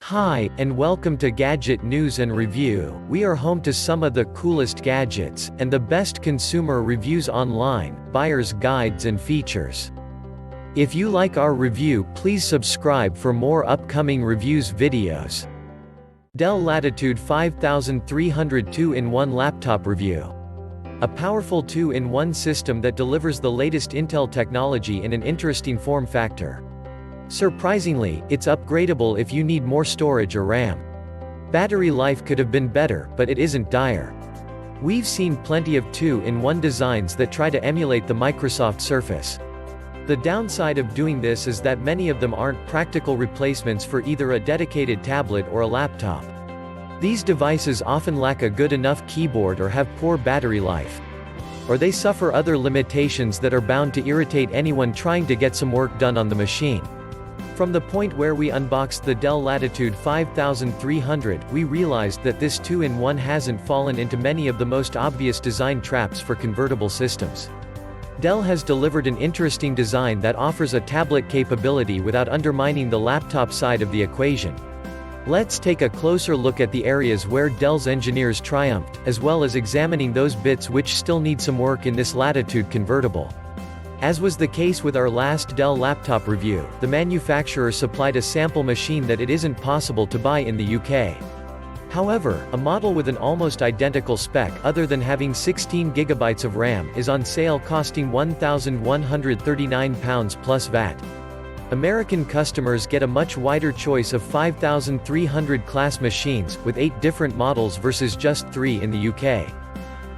Hi, and welcome to Gadget News and Review. We are home to some of the coolest gadgets, and the best consumer reviews online, buyer's guides and features. If you like our review, please subscribe for more upcoming reviews videos. Dell Latitude 5300 2-in-1 Laptop Review. A powerful 2-in-1 system that delivers the latest Intel technology in an interesting form factor. Surprisingly, it's upgradable if you need more storage or RAM. Battery life could have been better, but it isn't dire. We've seen plenty of 2-in-1 designs that try to emulate the Microsoft Surface. The downside of doing this is that many of them aren't practical replacements for either a dedicated tablet or a laptop. These devices often lack a good enough keyboard or have poor battery life. Or they suffer other limitations that are bound to irritate anyone trying to get some work done on the machine. From the point where we unboxed the Dell Latitude 5300, we realized that this 2-in-1 hasn't fallen into many of the most obvious design traps for convertible systems. Dell has delivered an interesting design that offers a tablet capability without undermining the laptop side of the equation. Let's take a closer look at the areas where Dell's engineers triumphed, as well as examining those bits which still need some work in this Latitude convertible. As was the case with our last Dell laptop review, the manufacturer supplied a sample machine that it isn't possible to buy in the UK. However, a model with an almost identical spec other than having 16 GB of RAM is on sale costing £1,139 plus VAT. American customers get a much wider choice of 5300 class machines, with 8 different models versus just 3 in the UK.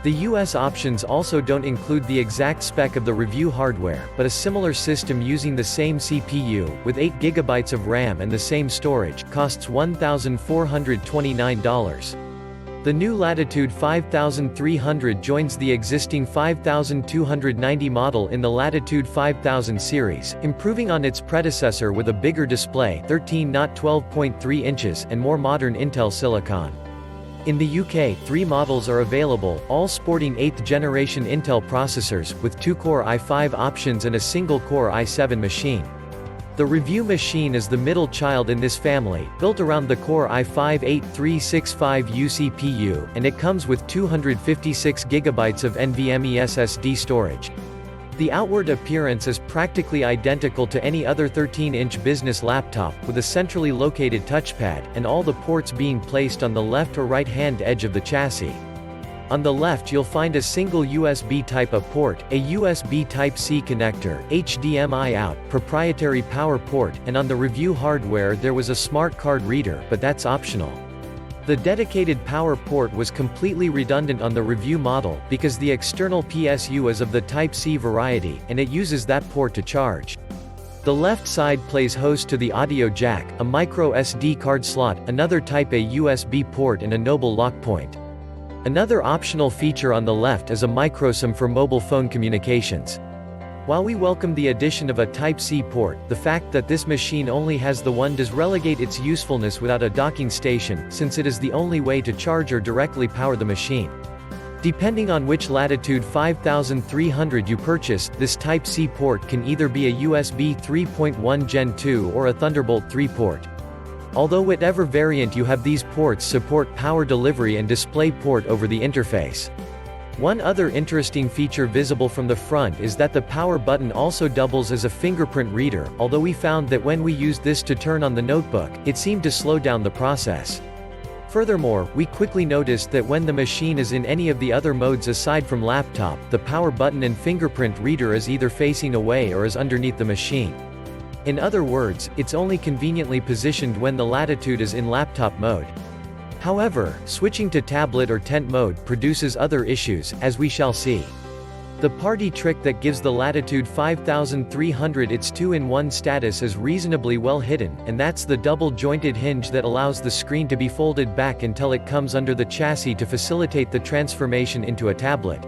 The US options also don't include the exact spec of the review hardware, but a similar system using the same CPU, with 8 GB of RAM and the same storage, costs $1,429. The new Latitude 5300 joins the existing 5290 model in the Latitude 5000 series, improving on its predecessor with a bigger display 13 not 12.3 inches and more modern Intel silicon. In the UK, 3 models are available, all sporting 8th generation Intel processors, with 2-core i5 options and a single-core i7 machine. The review machine is the middle child in this family, built around the Core i5-8365U CPU, and it comes with 256 GB of NVMe SSD storage. The outward appearance is practically identical to any other 13-inch business laptop, with a centrally located touchpad, and all the ports being placed on the left or right-hand edge of the chassis. On the left you'll find a single USB Type-A port, a USB Type-C connector, HDMI out, proprietary power port, and on the review hardware there was a smart card reader, but that's optional. The dedicated power port was completely redundant on the review model, because the external PSU is of the Type-C variety, and it uses that port to charge. The left side plays host to the audio jack, a micro SD card slot, another Type-A USB port and a Noble lock point. Another optional feature on the left is a microSIM for mobile phone communications. While we welcome the addition of a Type-C port, the fact that this machine only has the one does relegate its usefulness without a docking station, since it is the only way to charge or directly power the machine. Depending on which Latitude 5300 you purchase, this Type-C port can either be a USB 3.1 Gen 2 or a Thunderbolt 3 port. Although whatever variant you have, these ports support power delivery and display port over the interface. One other interesting feature visible from the front is that the power button also doubles as a fingerprint reader, although we found that when we used this to turn on the notebook, it seemed to slow down the process. Furthermore, we quickly noticed that when the machine is in any of the other modes aside from laptop, the power button and fingerprint reader is either facing away or is underneath the machine. In other words, it's only conveniently positioned when the Latitude is in laptop mode. However, switching to tablet or tent mode produces other issues, as we shall see. The party trick that gives the Latitude 5300 its 2-in-1 status is reasonably well hidden, and that's the double-jointed hinge that allows the screen to be folded back until it comes under the chassis to facilitate the transformation into a tablet.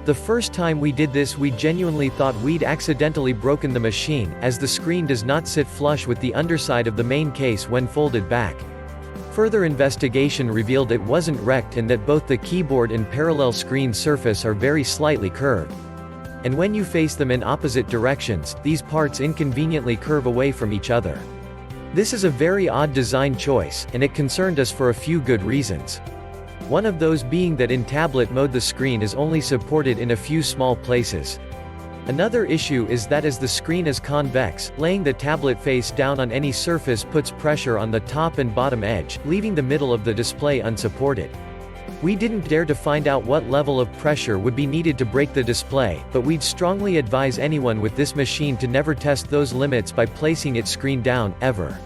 The first time we did this we genuinely thought we'd accidentally broken the machine, as the screen does not sit flush with the underside of the main case when folded back. Further investigation revealed it wasn't wrecked and that both the keyboard and parallel screen surface are very slightly curved. And when you face them in opposite directions, these parts inconveniently curve away from each other. This is a very odd design choice, and it concerned us for a few good reasons. One of those being that in tablet mode the screen is only supported in a few small places. Another issue is that as the screen is convex, laying the tablet face down on any surface puts pressure on the top and bottom edge, leaving the middle of the display unsupported. We didn't dare to find out what level of pressure would be needed to break the display, but we'd strongly advise anyone with this machine to never test those limits by placing its screen down, ever.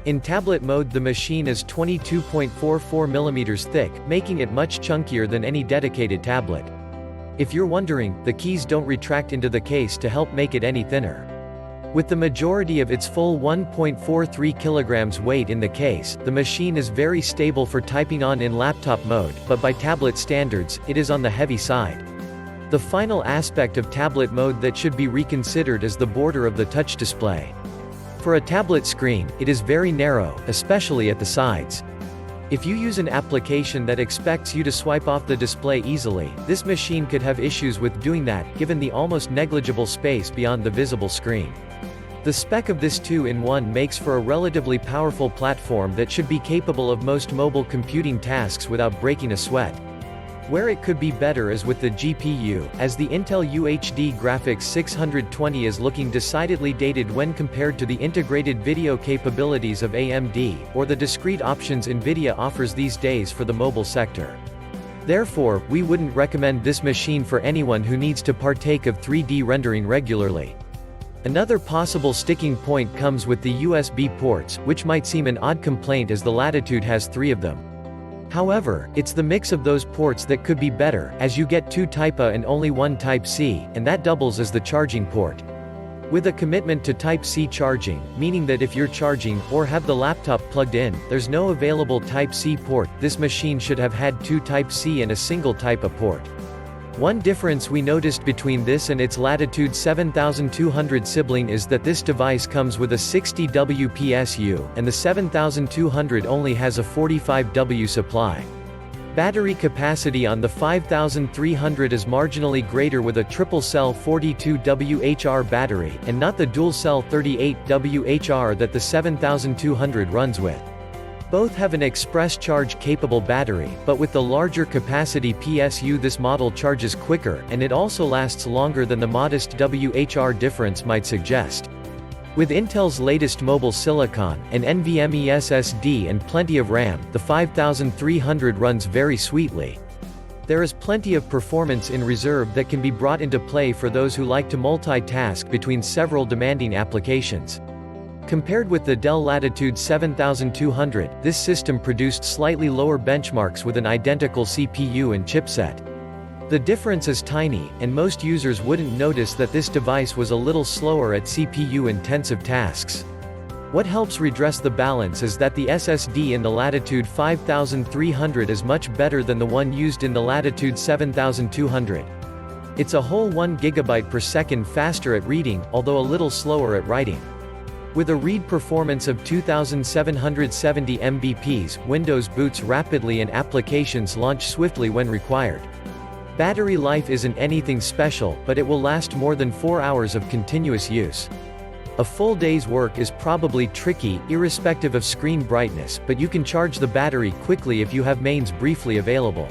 In tablet mode the machine is 22.44 mm thick, making it much chunkier than any dedicated tablet. If you're wondering, the keys don't retract into the case to help make it any thinner. With the majority of its full 1.43 kilograms weight in the case, the machine is very stable for typing on in laptop mode, but by tablet standards, it is on the heavy side. The final aspect of tablet mode that should be reconsidered is the border of the touch display. For a tablet screen, it is very narrow, especially at the sides. If you use an application that expects you to swipe off the display easily, this machine could have issues with doing that, given the almost negligible space beyond the visible screen. The spec of this 2-in-1 makes for a relatively powerful platform that should be capable of most mobile computing tasks without breaking a sweat. Where it could be better is with the GPU, as the Intel UHD Graphics 620 is looking decidedly dated when compared to the integrated video capabilities of AMD, or the discrete options Nvidia offers these days for the mobile sector. Therefore, we wouldn't recommend this machine for anyone who needs to partake of 3D rendering regularly. Another possible sticking point comes with the USB ports, which might seem an odd complaint as the Latitude has 3 of them. However, it's the mix of those ports that could be better, as you get 2 Type-A and only 1 Type-C, and that doubles as the charging port. With a commitment to Type-C charging, meaning that if you're charging, or have the laptop plugged in, there's no available Type-C port, this machine should have had 2 Type-C and a single Type-A port. One difference we noticed between this and its Latitude 7200 sibling is that this device comes with a 60W PSU, and the 7200 only has a 45W supply. Battery capacity on the 5300 is marginally greater with a triple-cell 42WH battery, and not the dual-cell 38WH that the 7200 runs with. Both have an express charge-capable battery, but with the larger capacity PSU this model charges quicker, and it also lasts longer than the modest WHR difference might suggest. With Intel's latest mobile silicon, an NVMe SSD and plenty of RAM, the 5300 runs very sweetly. There is plenty of performance in reserve that can be brought into play for those who like to multitask between several demanding applications. Compared with the Dell Latitude 7200, this system produced slightly lower benchmarks with an identical CPU and chipset. The difference is tiny, and most users wouldn't notice that this device was a little slower at CPU-intensive tasks. What helps redress the balance is that the SSD in the Latitude 5300 is much better than the one used in the Latitude 7200. It's a whole 1 GB per second faster at reading, although a little slower at writing. With a read performance of 2770 Mbps, Windows boots rapidly and applications launch swiftly when required. Battery life isn't anything special, but it will last more than 4 hours of continuous use. A full day's work is probably tricky, irrespective of screen brightness, but you can charge the battery quickly if you have mains briefly available.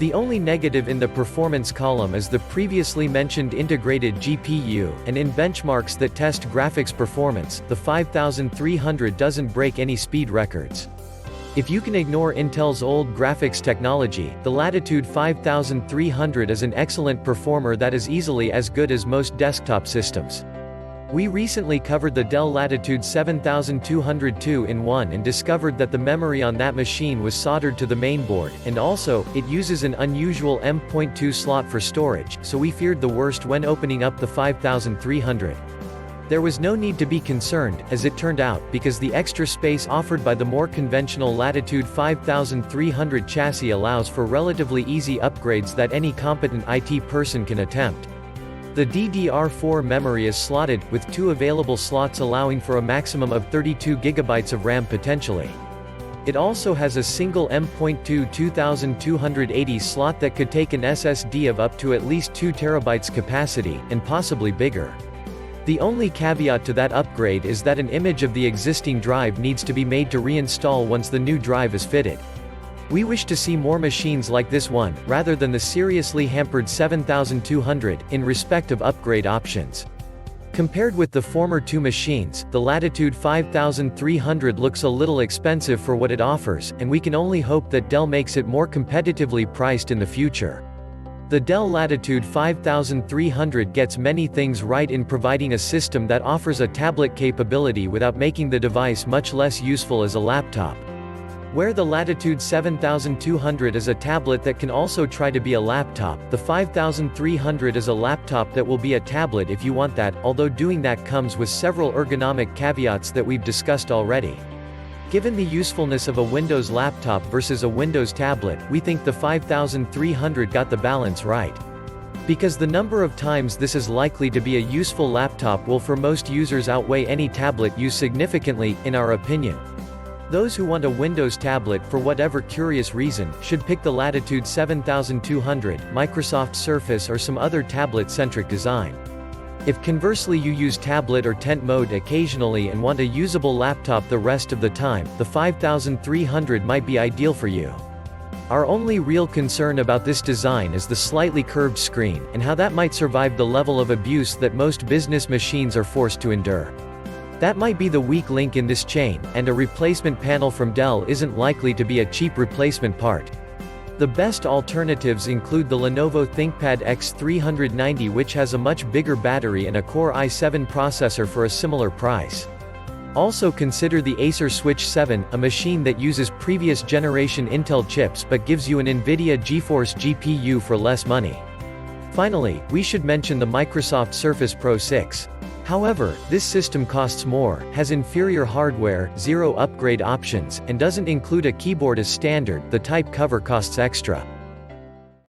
The only negative in the performance column is the previously mentioned integrated GPU, and in benchmarks that test graphics performance, the 5300 doesn't break any speed records. If you can ignore Intel's old graphics technology, the Latitude 5300 is an excellent performer that is easily as good as most desktop systems. We recently covered the Dell Latitude 7200 2-in-1 and discovered that the memory on that machine was soldered to the mainboard, and also, it uses an unusual M.2 slot for storage, so we feared the worst when opening up the 5300. There was no need to be concerned, as it turned out, because the extra space offered by the more conventional Latitude 5300 chassis allows for relatively easy upgrades that any competent IT person can attempt. The DDR4 memory is slotted, with 2 available slots allowing for a maximum of 32 GB of RAM potentially. It also has a single M.2 2280 slot that could take an SSD of up to at least 2 TB capacity, and possibly bigger. The only caveat to that upgrade is that an image of the existing drive needs to be made to reinstall once the new drive is fitted. We wish to see more machines like this one, rather than the seriously hampered 7200, in respect of upgrade options. Compared with the former two machines, the Latitude 5300 looks a little expensive for what it offers, and we can only hope that Dell makes it more competitively priced in the future. The Dell Latitude 5300 gets many things right in providing a system that offers a tablet capability without making the device much less useful as a laptop. Where the Latitude 7200 is a tablet that can also try to be a laptop, the 5300 is a laptop that will be a tablet if you want that, although doing that comes with several ergonomic caveats that we've discussed already. Given the usefulness of a Windows laptop versus a Windows tablet, we think the 5300 got the balance right. Because the number of times this is likely to be a useful laptop will for most users outweigh any tablet use significantly, in our opinion. Those who want a Windows tablet for whatever curious reason, should pick the Latitude 7200, Microsoft Surface or some other tablet-centric design. If conversely you use tablet or tent mode occasionally and want a usable laptop the rest of the time, the 5300 might be ideal for you. Our only real concern about this design is the slightly curved screen, and how that might survive the level of abuse that most business machines are forced to endure. That might be the weak link in this chain, and a replacement panel from Dell isn't likely to be a cheap replacement part. The best alternatives include the Lenovo ThinkPad X390, which has a much bigger battery and a Core i7 processor for a similar price. Also consider the Acer Switch 7, a machine that uses previous generation Intel chips but gives you an NVIDIA GeForce GPU for less money. Finally, we should mention the Microsoft Surface Pro 6. However, this system costs more, has inferior hardware, zero upgrade options, and doesn't include a keyboard as standard. The type cover costs extra.